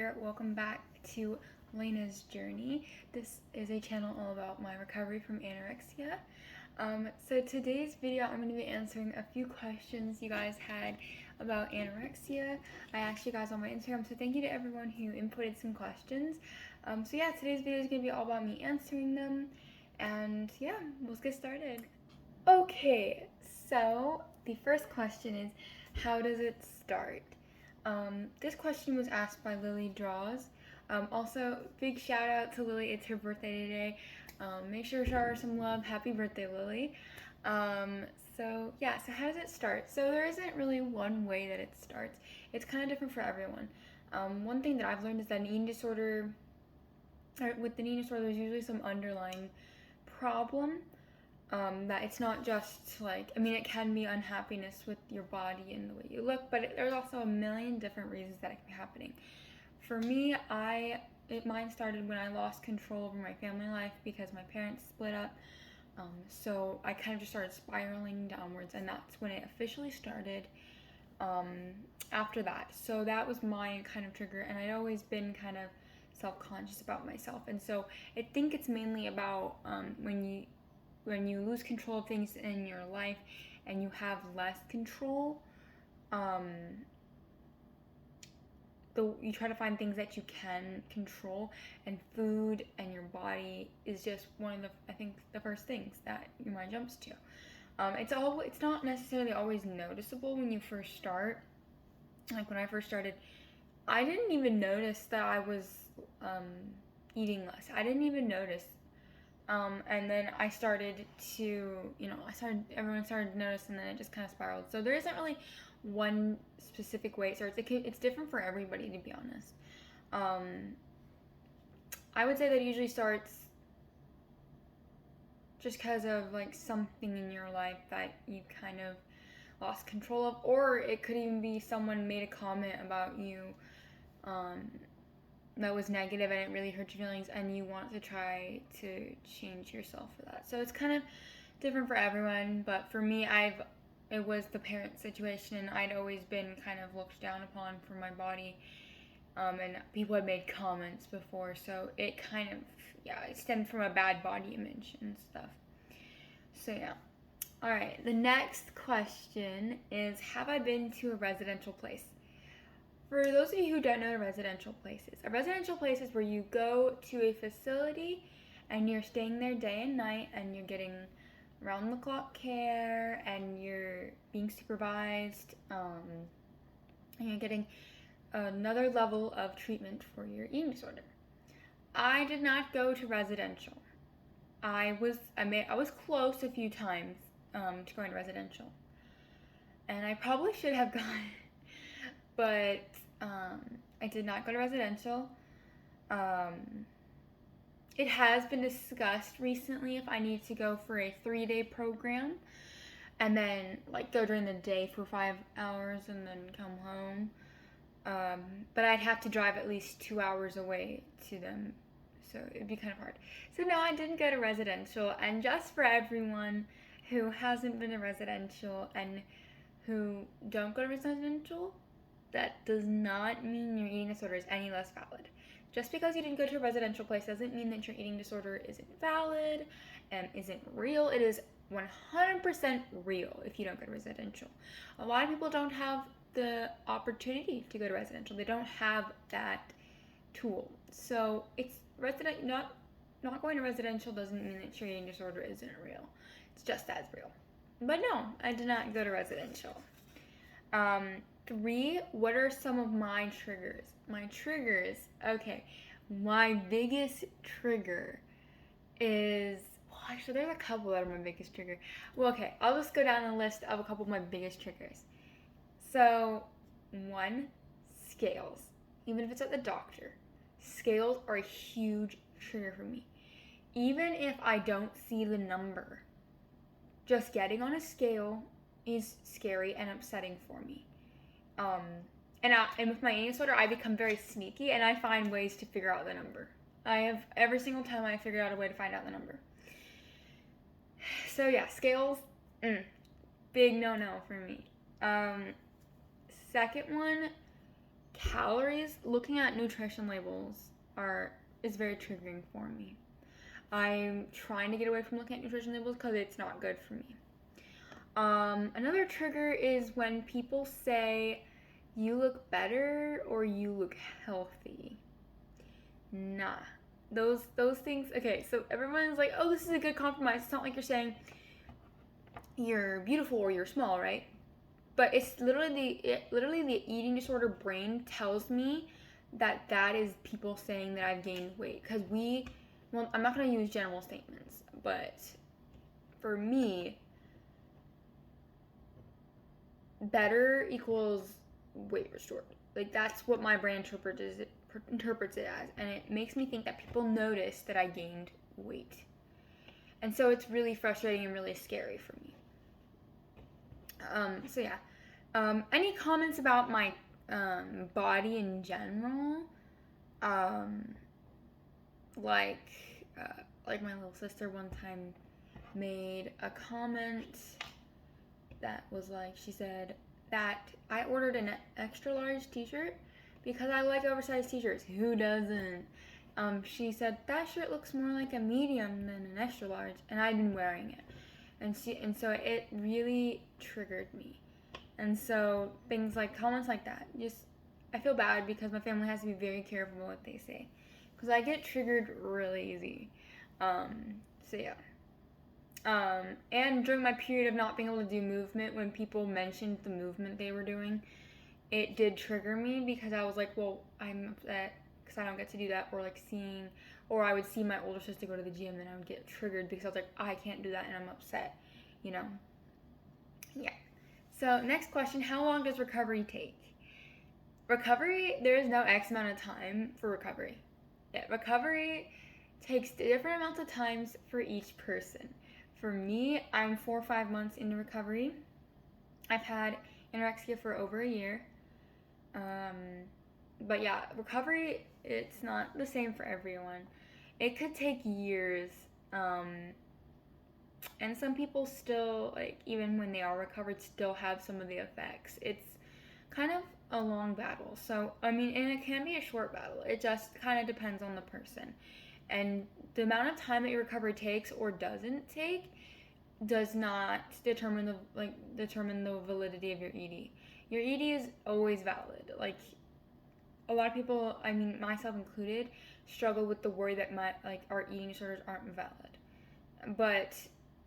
there. Welcome back to Lena's Journey. This is a channel all about my recovery from anorexia. So today's video, I'm going to be answering a few questions you guys had about anorexia. I asked you guys on my Instagram, so thank you to everyone who inputted some questions. So yeah, today's video is going to be all about me answering them. And yeah, let's get started. Okay, so the first question is, how does it start? This question was asked by Lily Draws. Also, big shout out to Lily. It's her birthday today. Make sure to show her some love. Happy birthday, Lily. So how does it start? So there isn't really one way that it starts. It's kind of different for everyone. One thing that I've learned is that with an eating disorder, there's usually some underlying problem. That it's not just like, it can be unhappiness with your body and the way you look, but there's also a million different reasons that it can be happening. For me, mine started when I lost control over my family life because my parents split up. So I kind of just started spiraling downwards, and that's when it officially started after that. So that was my kind of trigger, and I'd always been kind of self-conscious about myself. And so I think it's mainly about when you lose control of things in your life and you have less control, you try to find things that you can control, and food and your body is just one of the first things that your mind jumps to. It's not necessarily always noticeable when you first start. Like when I first started, I didn't even notice that I was eating less. I didn't even notice. And then I started to, everyone started to notice, and then it just kind of spiraled. So there isn't really one specific way it starts. It's different for everybody, to be honest. I would say that it usually starts just because of like something in your life that you kind of lost control of, or it could even be someone made a comment about you, that was negative and it really hurt your feelings, and you want to try to change yourself for that. So it's kind of different for everyone, but for me, it was the parent situation, and I'd always been kind of looked down upon for my body, and people had made comments before, so it kind of, it stemmed from a bad body image and stuff. So yeah. Alright, the next question is, have I been to a residential place? For those of you who don't know what a residential place is where you go to a facility and you're staying there day and night, and you're getting round-the-clock care, and you're being supervised, and you're getting another level of treatment for your eating disorder. I did not go to residential. I was close a few times to going to residential, and I probably should have gone. But I did not go to residential. It has been discussed recently if I need to go for a 3-day program and then go during the day for 5 hours and then come home. But I'd have to drive at least 2 hours away to them, so it'd be kind of hard. So no, I didn't go to residential. And just for everyone who hasn't been to residential and who don't go to residential, that does not mean your eating disorder is any less valid. Just because you didn't go to a residential place doesn't mean that your eating disorder isn't valid and isn't real. It is 100% real if you don't go to residential. A lot of people don't have the opportunity to go to residential. They don't have that tool. So not going to residential doesn't mean that your eating disorder isn't real. It's just as real. But no, I did not go to residential. 3, what are some of my triggers? Okay. My biggest trigger is, actually there's a couple that are my biggest trigger. Well, okay, I'll just go down a list of a couple of my biggest triggers. So, 1, scales. Even if it's at the doctor, scales are a huge trigger for me. Even if I don't see the number, just getting on a scale is scary and upsetting for me. And with my eating disorder, I become very sneaky, and I find ways to figure out the number. Every single time I figure out a way to find out the number. So yeah, scales, big no-no for me. Second one, calories, looking at nutrition labels is very triggering for me. I'm trying to get away from looking at nutrition labels because it's not good for me. Another trigger is when people say you look better or you look healthy. Nah. Those things, okay, so everyone's like, oh, this is a good compromise. It's not like you're saying you're beautiful or you're small, right? But it's literally the eating disorder brain tells me that is people saying that I've gained weight. Because I'm not going to use general statements, but for me, better equals weight restored. Like, that's what my brain interprets it as, and it makes me think that people notice that I gained weight. And so it's really frustrating and really scary for me. So yeah. Any comments about my body in general? Like my little sister one time made a comment that was like, she said that I ordered an extra large t-shirt because I like oversized t-shirts. Who doesn't? She said that shirt looks more like a medium than an extra large, and I'd been wearing it. And so it really triggered me. And so things like comments like that, I feel bad because my family has to be very careful what they say, because I get triggered really easy. So yeah. And during my period of not being able to do movement, when people mentioned the movement they were doing, it did trigger me because I was like, well, I'm upset because I don't get to do that, or I would see my older sister go to the gym and I would get triggered because I was like, I can't do that and I'm upset, you know? Yeah. So next question, how long does recovery take? Recovery, there is no X amount of time for recovery. Yeah, recovery takes different amounts of times for each person. For me, I'm 4 or 5 months into recovery. I've had anorexia for over a year. But yeah, recovery, it's not the same for everyone. It could take years. And some people still, like, even when they are recovered, still have some of the effects. It's kind of a long battle. So, I mean, and it can be a short battle. It just kind of depends on the person. And the amount of time that your recovery takes or doesn't take does not determine the validity of your ED. Your ED is always valid. Like, a lot of people, I mean, myself included, struggle with the worry that our eating disorders aren't valid. But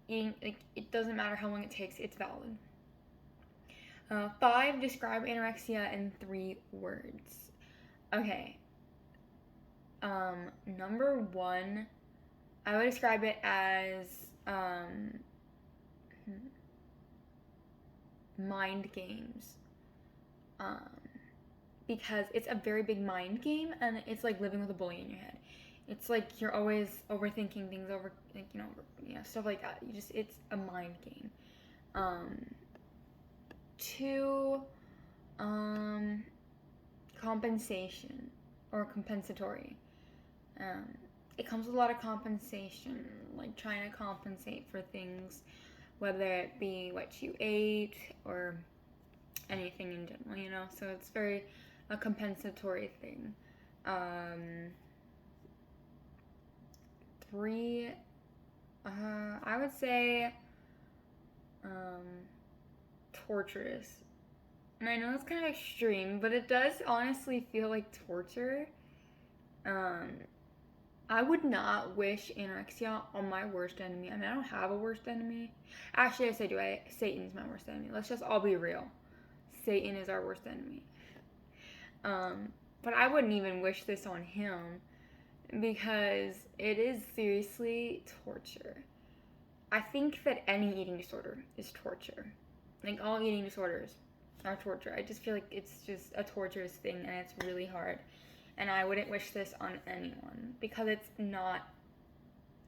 it doesn't matter how long it takes, it's valid. 5, describe anorexia in 3 words. Okay. Number 1, I would describe it as mind games. Because it's a very big mind game, and it's like living with a bully in your head. It's like you're always overthinking things, stuff like that. It's a mind game. 2, compensation or compensatory. It comes with a lot of compensation, like trying to compensate for things, whether it be what you ate or anything in general, so it's very a compensatory thing. 3, I would say torturous. And I know it's kind of extreme, but it does honestly feel like torture. I would not wish anorexia on my worst enemy. I mean, I don't have a worst enemy. Actually, I say do. Satan's my worst enemy. Let's just all be real. Satan is our worst enemy. But I wouldn't even wish this on him because it is seriously torture. I think that any eating disorder is torture. Like, all eating disorders are torture. I just feel like it's just a torturous thing, and it's really hard. And I wouldn't wish this on anyone because it's not.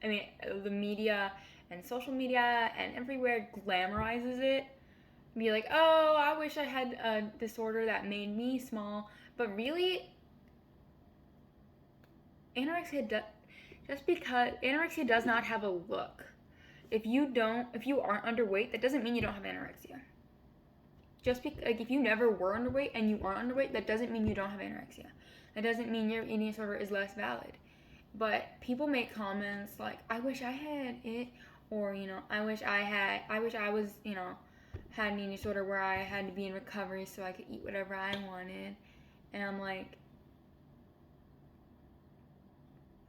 I mean, the media and social media and everywhere glamorizes it. Be like, oh, I wish I had a disorder that made me small. But really, anorexia does not have a look. If you aren't underweight, that doesn't mean you don't have anorexia. like if you never were underweight and you are underweight, that doesn't mean you don't have anorexia. That doesn't mean your eating disorder is less valid. But people make comments like, I wish I had it, or, you know, I wish I was, you know, had an eating disorder where I had to be in recovery so I could eat whatever I wanted. And I'm like,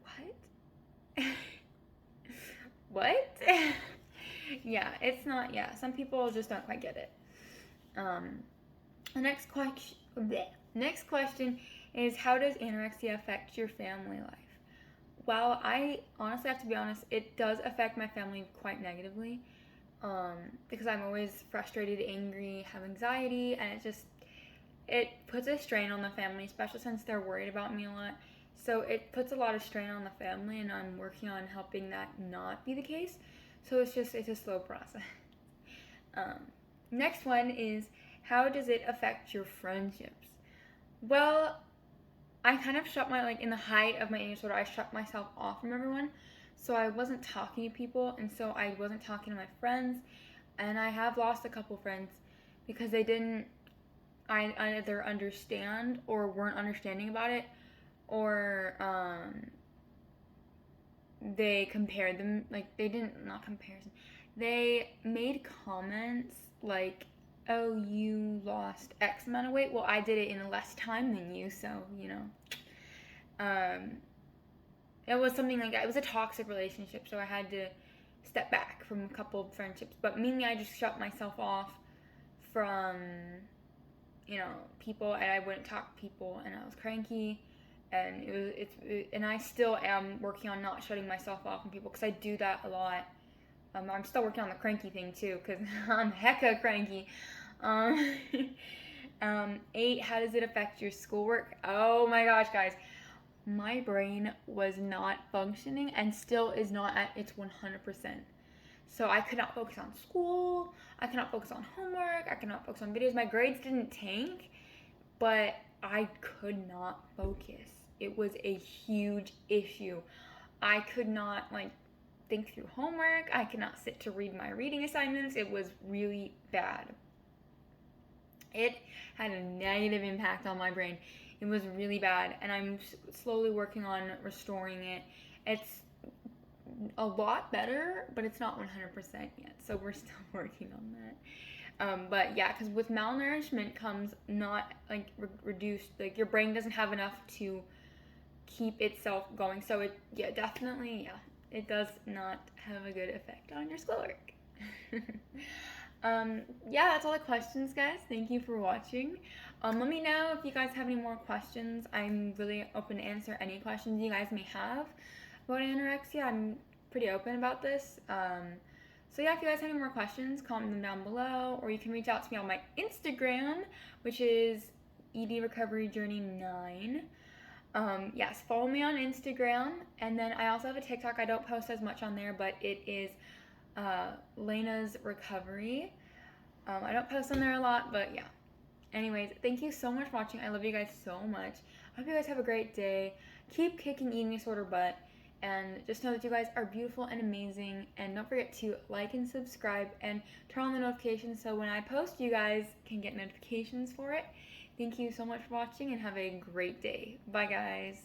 what? What? Yeah, it's not, yeah, some people just don't quite get it. The next question is, how does anorexia affect your family life? Well, I honestly have to be honest, it does affect my family quite negatively, because I'm always frustrated, angry, have anxiety, and it puts a strain on the family, especially since they're worried about me a lot. So it puts a lot of strain on the family, and I'm working on helping that not be the case. So it's a slow process. Next one is, how does it affect your friendships? Well, I kind of in the height of my eating disorder, I shut myself off from everyone. So I wasn't talking to people, and so I wasn't talking to my friends. And I have lost a couple friends because they didn't either understand or weren't understanding about it, or they compared them, like they made comments like, oh, you lost X amount of weight. Well, I did it in less time than you, so, you know. It was something like that. It was a toxic relationship, so I had to step back from a couple of friendships. But mainly I just shut myself off from, you know, people, and I wouldn't talk to people, and I was cranky. And and I still am working on not shutting myself off from people, because I do that a lot. I'm still working on the cranky thing too, because I'm hecka cranky. 8, how does it affect your schoolwork? Oh my gosh, guys. My brain was not functioning and still is not at its 100%. So I could not focus on school. I could not focus on homework. I could not focus on videos. My grades didn't tank, but I could not focus. It was a huge issue. I could not think through homework. I could not sit to read my reading assignments. It was really bad. It had a negative impact on my brain. It was really bad, and I'm slowly working on restoring it. It's a lot better, but it's not 100% yet, so we're still working on that. But yeah, because with malnourishment comes not reduced, your brain doesn't have enough to keep itself going. So it does not have a good effect on your schoolwork. Yeah, that's all the questions, guys. Thank you for watching. Let me know if you guys have any more questions. I'm really open to answer any questions you guys may have about anorexia. I'm pretty open about this. So yeah, if you guys have any more questions, comment them down below, or you can reach out to me on my Instagram, which is edrecoveryjourney9. Yes, follow me on Instagram, and then I also have a TikTok. I don't post as much on there, but it is Lena's Recovery. I don't post on there a lot, but yeah. Anyways, thank you so much for watching. I love you guys so much. I hope you guys have a great day. Keep kicking eating disorder butt, and just know that you guys are beautiful and amazing. And don't forget to like and subscribe and turn on the notifications so when I post, you guys can get notifications for it. Thank you so much for watching, and have a great day. Bye, guys.